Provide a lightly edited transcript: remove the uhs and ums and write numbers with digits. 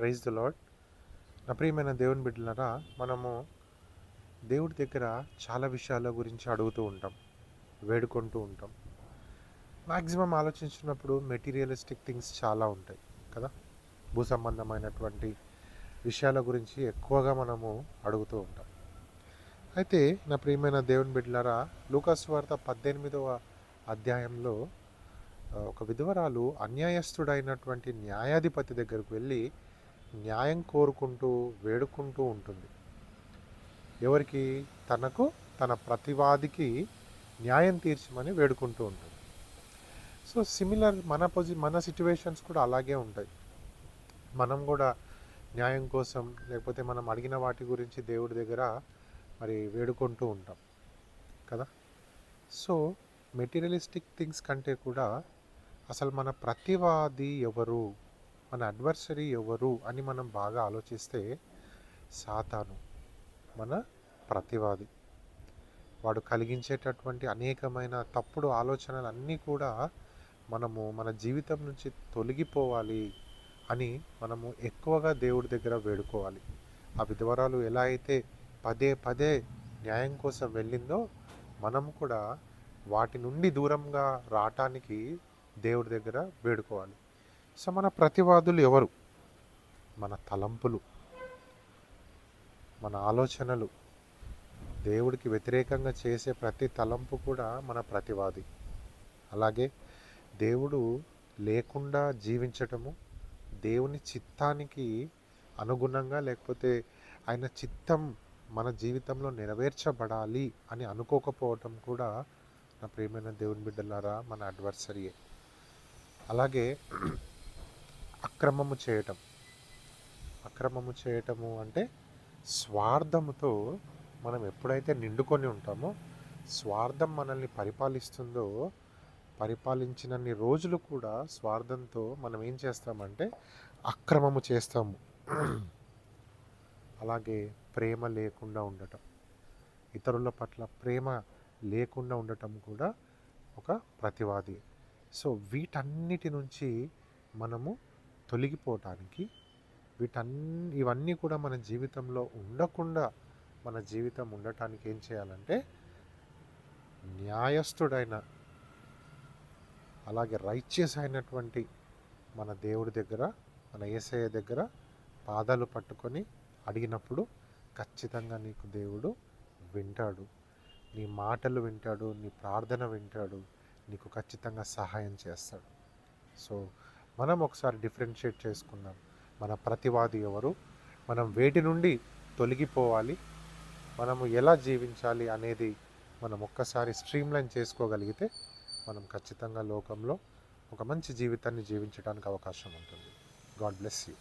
Praise the lord. నా ప్రియమైన దేవుని బిడ్డలారా, మనము దేవుడి దగ్గర చాలా విషయాల గురించి అడుగుతూ ఉంటాం, వేడుకుంటూ ఉంటాం. మ్యాక్సిమం ఆలోచించినప్పుడు మెటీరియలిస్టిక్ థింగ్స్ చాలా ఉంటాయి కదా. భూ సంబంధమైనటువంటి విషయాల గురించి ఎక్కువగా మనము అడుగుతూ ఉంటాం. అయితే నా ప్రియమైన దేవుని బిడ్డలారా, లూకాసు వార్త 18వ అధ్యాయంలో ఒక విధవరాలు అన్యాయస్తుడైనటువంటి న్యాయాధిపతి దగ్గరకు వెళ్ళి న్యాయం కోరుకుంటూ వేడుకుంటూ ఉంటుంది. ఎవరికి? తనకు, తన ప్రతివాదికి న్యాయం తీర్చమని వేడుకుంటూ ఉంటుంది. సో సిమిలర్ మన సిచ్యువేషన్స్ కూడా అలాగే ఉంటాయి. మనం కూడా న్యాయం కోసం, లేకపోతే మనం అడిగిన వాటి గురించి దేవుడి దగ్గర మరి వేడుకుంటూ ఉంటాం కదా. సో మెటీరియలిస్టిక్ థింగ్స్ కంటే కూడా అసలు మన ప్రతివాది ఎవరు, మన అడ్వర్సరీ ఎవరు అని మనం బాగా ఆలోచిస్తే సాతాను మన ప్రతివాది. వాడు కలిగించేటటువంటి అనేకమైన తప్పుడు ఆలోచనలు అన్నీ కూడా మనము మన జీవితం నుంచి తొలగిపోవాలి అని మనము ఎక్కువగా దేవుడి దగ్గర వేడుకోవాలి. ఆ విధవరాలు ఎలా అయితే పదే పదే న్యాయం కోసం వెళ్ళిందో, మనం కూడా వాటి నుండి దూరంగా రావటానికి దేవుడి దగ్గర వేడుకోవాలి. సో మన ప్రతివాదులు ఎవరు? మన తలంపులు, మన ఆలోచనలు. దేవుడికి వ్యతిరేకంగా చేసే ప్రతి తలంపు కూడా మన ప్రతివాది. అలాగే దేవుడు లేకుండా జీవించటము, దేవుని చిత్తానికి అనుగుణంగా, లేకపోతే ఆయన చిత్తం మన జీవితంలో నెరవేర్చబడాలి అని అనుకోకపోవటం కూడా నా ప్రియమైన దేవుని బిడ్డలారా మన అడ్వర్సరీయే. అలాగే అక్రమము చేయటము అంటే స్వార్థముతో మనం ఎప్పుడైతే నిండుకొని ఉంటామో, స్వార్థం మనల్ని పరిపాలిస్తుందో, పరిపాలించినన్ని రోజులు కూడా స్వార్థంతో మనం ఏం చేస్తామంటే అక్రమము చేస్తాము. అలాగే ప్రేమ లేకుండా ఉండటం, ఇతరుల పట్ల ప్రేమ లేకుండా ఉండటం కూడా ఒక ప్రతివాది. సో వీటన్నిటి నుంచి మనము తొలగిపోవటానికి, ఇవన్నీ కూడా మన జీవితంలో ఉండకుండా మన జీవితం ఉండటానికి ఏం చేయాలంటే న్యాయస్థుడైన, అలాగే రైచియస్ అయినటువంటి మన దేవుడి దగ్గర, మన యేసయ్య దగ్గర పాదాలు పట్టుకొని అడిగినప్పుడు ఖచ్చితంగా నీకు దేవుడు వింటాడు. నీ మాటలు వింటాడు, నీ ప్రార్థన వింటాడు, నీకు ఖచ్చితంగా సహాయం చేస్తాడు. సో మనం ఒకసారి డిఫరెన్షియేట్ చేసుకుందాం. మన ప్రతివాది ఎవరు, మనం వేటి నుండి తొలగిపోవాలి, మనము ఎలా జీవించాలి అనేది మనం ఒక్కసారి స్ట్రీమ్లైన్ చేసుకోగలిగితే మనం ఖచ్చితంగా లోకంలో ఒక మంచి జీవితాన్ని జీవించడానికి అవకాశం ఉంటుంది. God bless you.